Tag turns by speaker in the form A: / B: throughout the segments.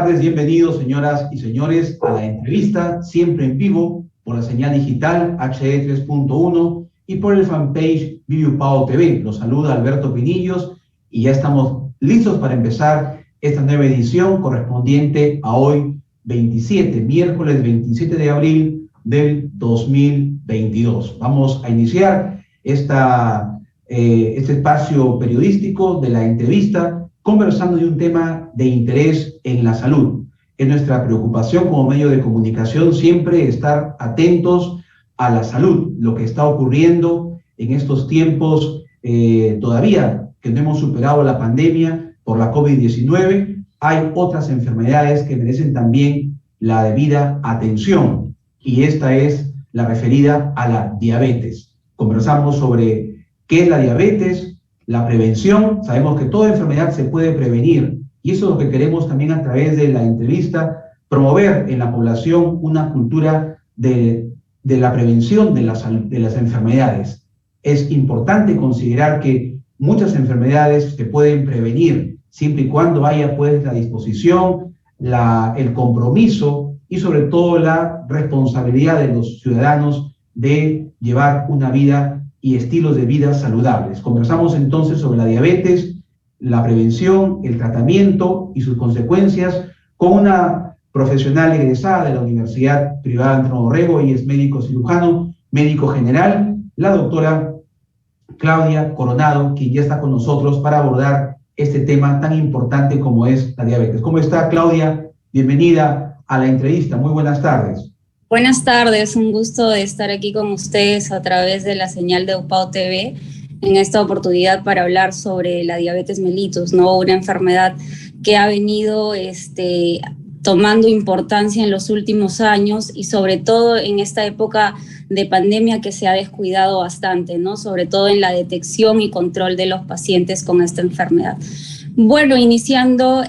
A: tardes, bienvenidos señoras y señores a la entrevista, siempre en vivo, por la señal digital HD 3.1 y por el fanpage ViviuPao TV. Los saluda Alberto Pinillos y ya estamos listos para empezar esta nueva edición correspondiente a hoy, miércoles 27 de abril del 2022. Vamos a iniciar este espacio periodístico de la entrevista conversando de un tema de interés en la salud. Es nuestra preocupación como medio de comunicación siempre estar atentos a la salud, lo que está ocurriendo en estos tiempos todavía que no hemos superado la pandemia por la COVID-19. Hay otras enfermedades que merecen también la debida atención y esta es la referida a la diabetes. Conversamos sobre qué es la diabetes, la prevención. Sabemos que toda enfermedad se puede prevenir y eso es lo que queremos también a través de la entrevista, promover en la población una cultura de la prevención de las enfermedades. Es importante considerar que muchas enfermedades se pueden prevenir siempre y cuando haya pues la disposición, el compromiso y sobre todo la responsabilidad de los ciudadanos de llevar una vida y estilos de vida saludables. Conversamos entonces sobre la diabetes, la prevención, el tratamiento y sus consecuencias con una profesional egresada de la Universidad Privada Antonio Dorrego. Ella es médico cirujano, médico general, la doctora Claudia Coronado, quien ya está con nosotros para abordar este tema tan importante como es la diabetes. ¿Cómo está, Claudia? Bienvenida a la entrevista. Muy buenas tardes.
B: Buenas tardes, un gusto de estar aquí con ustedes a través de la señal de ViviuPao TV en esta oportunidad para hablar sobre la diabetes mellitus, ¿no? Una enfermedad que ha venido tomando importancia en los últimos años y sobre todo en esta época de pandemia que se ha descuidado bastante, ¿no? Sobre todo en la detección y control de los pacientes con esta enfermedad. Bueno, iniciando,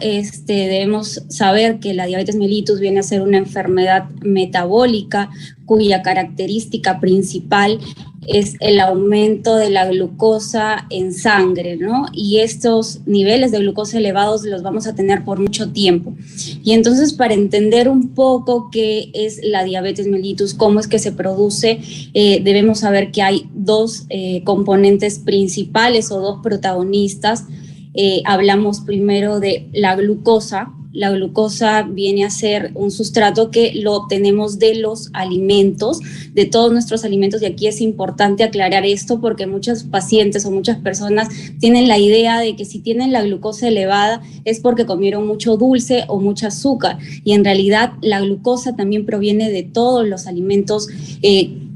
B: debemos saber que la diabetes mellitus viene a ser una enfermedad metabólica cuya característica principal es el aumento de la glucosa en sangre, ¿no? Y estos niveles de glucosa elevados los vamos a tener por mucho tiempo. Y entonces, para entender un poco qué es la diabetes mellitus, cómo es que se produce, debemos saber que hay dos componentes principales o dos protagonistas. Hablamos primero de la glucosa. La glucosa viene a ser un sustrato que lo obtenemos de los alimentos, de todos nuestros alimentos, y aquí es importante aclarar esto porque muchos pacientes o muchas personas tienen la idea de que si tienen la glucosa elevada es porque comieron mucho dulce o mucho azúcar, y en realidad la glucosa también proviene de todos los alimentos,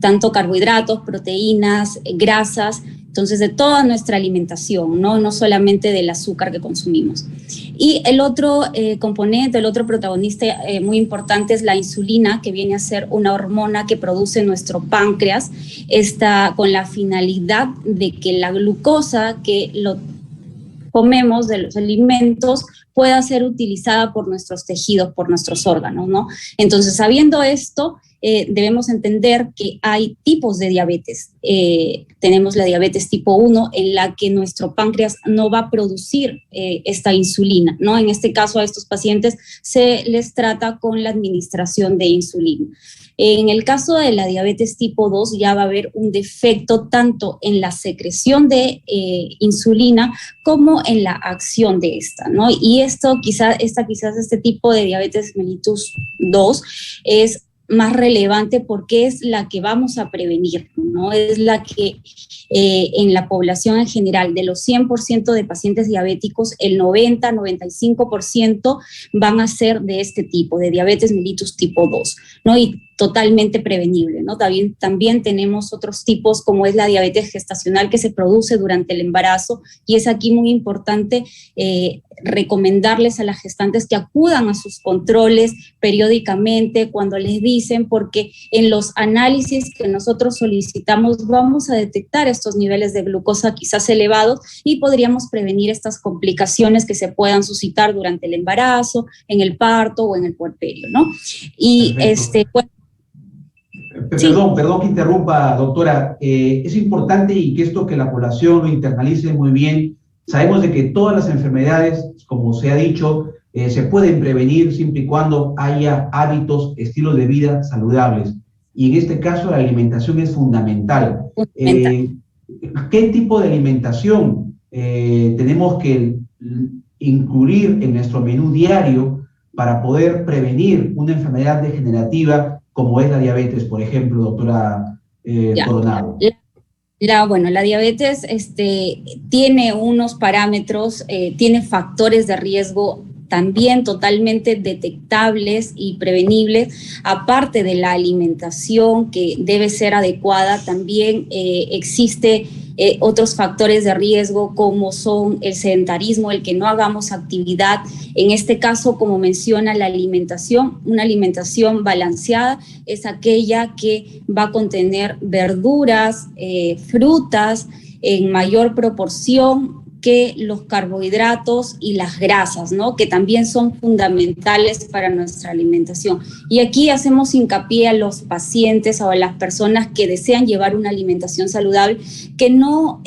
B: tanto carbohidratos, proteínas, grasas, entonces de toda nuestra alimentación, no solamente del azúcar que consumimos. Y el otro componente, el otro protagonista muy importante es la insulina, que viene a ser una hormona que produce nuestro páncreas, está con la finalidad de que la glucosa que lo comemos de los alimentos pueda ser utilizada por nuestros tejidos, por nuestros órganos, ¿no? Entonces, sabiendo esto, debemos entender que hay tipos de diabetes. Tenemos la diabetes tipo 1, en la que nuestro páncreas no va a producir esta insulina, ¿no? En este caso, a estos pacientes se les trata con la administración de insulina. En el caso de la diabetes tipo 2 ya va a haber un defecto tanto en la secreción de insulina como en la acción de esta, ¿no? Y este tipo de diabetes mellitus 2 es más relevante porque es la que vamos a prevenir, ¿no? Es la que en la población en general, de los 100% de pacientes diabéticos, el 90-95% van a ser de este tipo, de diabetes mellitus tipo 2, ¿no? Y totalmente prevenible, ¿no? También tenemos otros tipos como es la diabetes gestacional que se produce durante el embarazo, y es aquí muy importante recomendarles a las gestantes que acudan a sus controles periódicamente cuando les dicen, porque en los análisis que nosotros solicitamos vamos a detectar estos niveles de glucosa quizás elevados y podríamos prevenir estas complicaciones que se puedan suscitar durante el embarazo, en el parto o en el puerperio, ¿no? Y
A: Perdón que interrumpa, doctora. Es importante y que la población lo internalice muy bien. Sabemos de que todas las enfermedades, como se ha dicho, se pueden prevenir siempre y cuando haya hábitos, estilos de vida saludables. Y en este caso la alimentación es fundamental. ¿Qué tipo de alimentación tenemos que incluir en nuestro menú diario para poder prevenir una enfermedad degenerativa como es la diabetes, por ejemplo, doctora Coronado?
B: La diabetes tiene unos parámetros, tiene factores de riesgo también totalmente detectables y prevenibles. Aparte de la alimentación que debe ser adecuada, también existe otros factores de riesgo como son el sedentarismo, el que no hagamos actividad. En este caso, como menciona la alimentación, una alimentación balanceada es aquella que va a contener verduras, frutas en mayor proporción que los carbohidratos y las grasas, ¿no? Que también son fundamentales para nuestra alimentación. Y aquí hacemos hincapié a los pacientes o a las personas que desean llevar una alimentación saludable, que no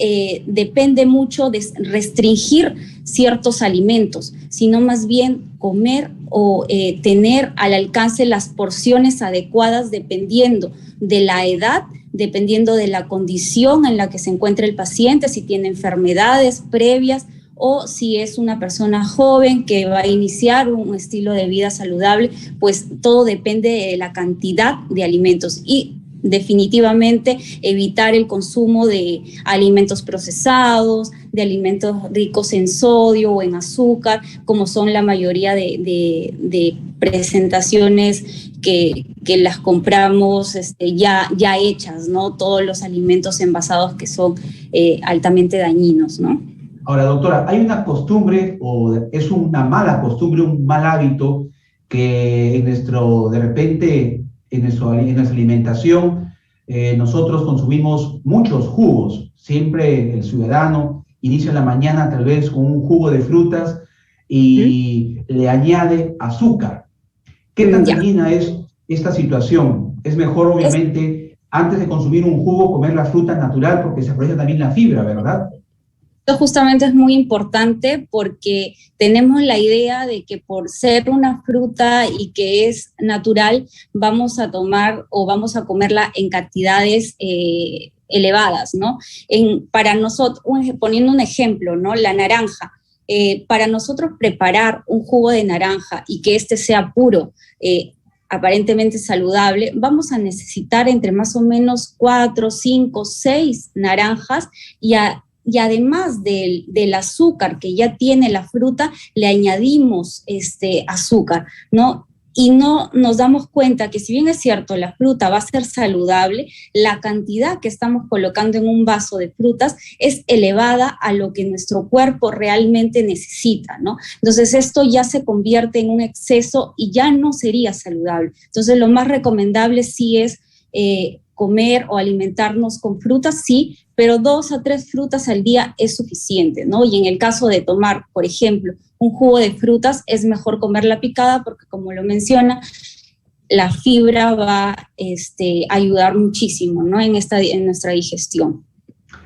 B: depende mucho de restringir ciertos alimentos, sino más bien comer o tener al alcance las porciones adecuadas dependiendo de la edad, dependiendo de la condición en la que se encuentra el paciente, si tiene enfermedades previas o si es una persona joven que va a iniciar un estilo de vida saludable, pues todo depende de la cantidad de alimentos y definitivamente evitar el consumo de alimentos procesados, de alimentos ricos en sodio o en azúcar, como son la mayoría de presentaciones que las compramos ya hechas, ¿no? Todos los alimentos envasados que son altamente dañinos, ¿no?
A: Ahora, doctora, hay una costumbre, o es una mala costumbre, un mal hábito que en nuestra alimentación nosotros consumimos muchos jugos. Siempre el ciudadano inicia la mañana tal vez con un jugo de frutas y le añade azúcar. ¿Qué tan dañina es esta situación? Es mejor, obviamente, antes de consumir un jugo, comer la fruta natural porque se aprovecha también la fibra, ¿verdad?
B: Esto justamente es muy importante porque tenemos la idea de que por ser una fruta y que es natural, vamos a tomar o vamos a comerla en cantidades elevadas, ¿no? Para nosotros, poniendo un ejemplo, ¿no? La naranja. Para nosotros preparar un jugo de naranja y que este sea puro, aparentemente saludable, vamos a necesitar entre más o menos 4, 5, 6 naranjas y además del azúcar que ya tiene la fruta, le añadimos azúcar, ¿no? Y no nos damos cuenta que si bien es cierto, la fruta va a ser saludable, la cantidad que estamos colocando en un vaso de frutas es elevada a lo que nuestro cuerpo realmente necesita, ¿no? Entonces esto ya se convierte en un exceso y ya no sería saludable. Entonces lo más recomendable sí es comer o alimentarnos con frutas, sí, pero 2 a 3 frutas al día es suficiente, ¿no? Y en el caso de tomar, por ejemplo, un jugo de frutas, es mejor comerla picada porque, como lo menciona, la fibra va a ayudar muchísimo, ¿no? en nuestra digestión.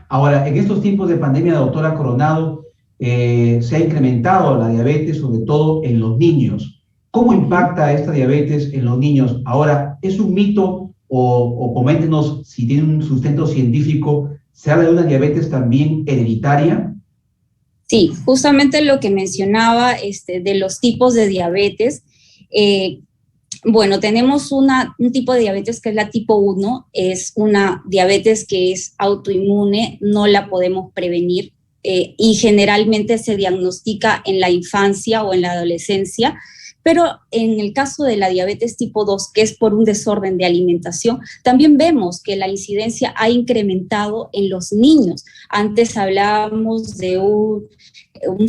A: Ahora, en estos tiempos de pandemia, doctora Coronado, se ha incrementado la diabetes, sobre todo en los niños. ¿Cómo impacta esta diabetes en los niños? Ahora, ¿es un mito o coméntenos si tiene un sustento científico? ¿Se habla de una diabetes también hereditaria?
B: Sí, justamente lo que mencionaba de los tipos de diabetes. Bueno, tenemos un tipo de diabetes que es la tipo 1, es una diabetes que es autoinmune, no la podemos prevenir y generalmente se diagnostica en la infancia o en la adolescencia. Pero en el caso de la diabetes tipo 2, que es por un desorden de alimentación, también vemos que la incidencia ha incrementado en los niños. Antes hablábamos de un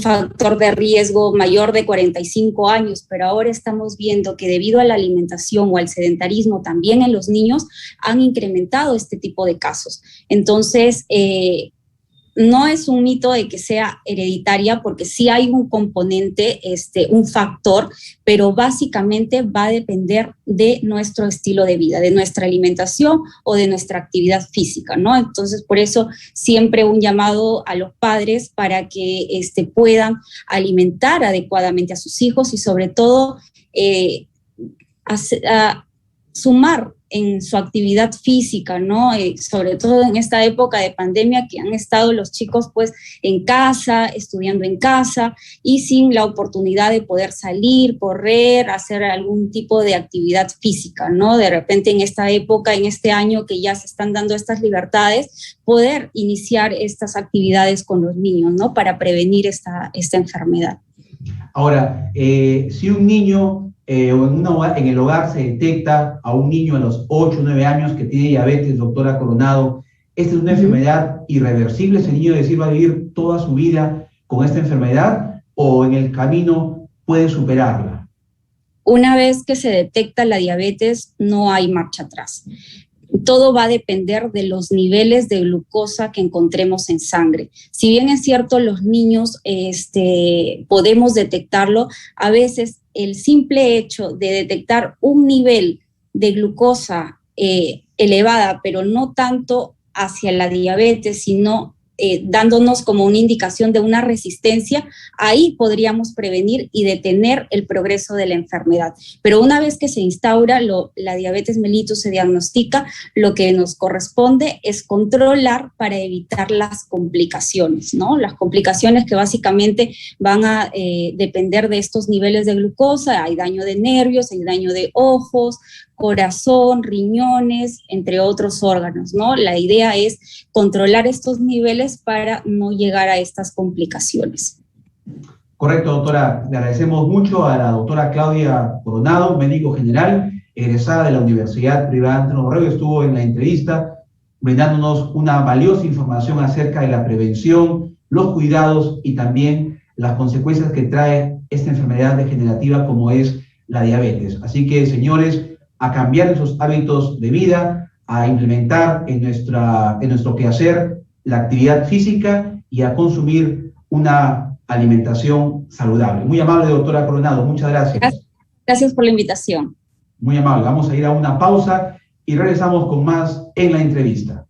B: factor de riesgo mayor de 45 años, pero ahora estamos viendo que debido a la alimentación o al sedentarismo también en los niños han incrementado este tipo de casos. Entonces, no es un mito de que sea hereditaria, porque sí hay un componente, un factor, pero básicamente va a depender de nuestro estilo de vida, de nuestra alimentación o de nuestra actividad física, ¿no? Entonces, por eso siempre un llamado a los padres para que puedan alimentar adecuadamente a sus hijos y sobre todo sumar en su actividad física, ¿no? Sobre todo en esta época de pandemia que han estado los chicos pues en casa, estudiando en casa y sin la oportunidad de poder salir, correr, hacer algún tipo de actividad física, ¿no? De repente en esta época, en este año que ya se están dando estas libertades, poder iniciar estas actividades con los niños, ¿no? Para prevenir esta enfermedad.
A: Ahora, si un niño en el hogar se detecta a un niño a los 8 o 9 años que tiene diabetes, doctora Coronado, ¿esta es una enfermedad irreversible? ¿Ese niño va a vivir toda su vida con esta enfermedad o en el camino puede superarla?
B: Una vez que se detecta la diabetes, no hay marcha atrás. Todo va a depender de los niveles de glucosa que encontremos en sangre. Si bien es cierto, los niños podemos detectarlo, a veces el simple hecho de detectar un nivel de glucosa elevada, pero no tanto hacia la diabetes, sino dándonos como una indicación de una resistencia, ahí podríamos prevenir y detener el progreso de la enfermedad. Pero una vez que se instaura la diabetes mellitus, se diagnostica, lo que nos corresponde es controlar para evitar las complicaciones, ¿no? Las complicaciones que básicamente van a depender de estos niveles de glucosa. Hay daño de nervios, hay daño de ojos, corazón, riñones, entre otros órganos, ¿no? La idea es controlar estos niveles para no llegar a estas complicaciones.
A: Correcto, doctora. Le agradecemos mucho a la doctora Claudia Coronado, médico general, egresada de la Universidad Privada Antón Borrego. Estuvo en la entrevista brindándonos una valiosa información acerca de la prevención, los cuidados y también las consecuencias que trae esta enfermedad degenerativa como es la diabetes. Así que, señores, a cambiar esos hábitos de vida, a implementar en nuestro quehacer la actividad física y a consumir una alimentación saludable. Muy amable, doctora Coronado, muchas gracias.
B: Gracias por la invitación.
A: Muy amable. Vamos a ir a una pausa y regresamos con más en la entrevista.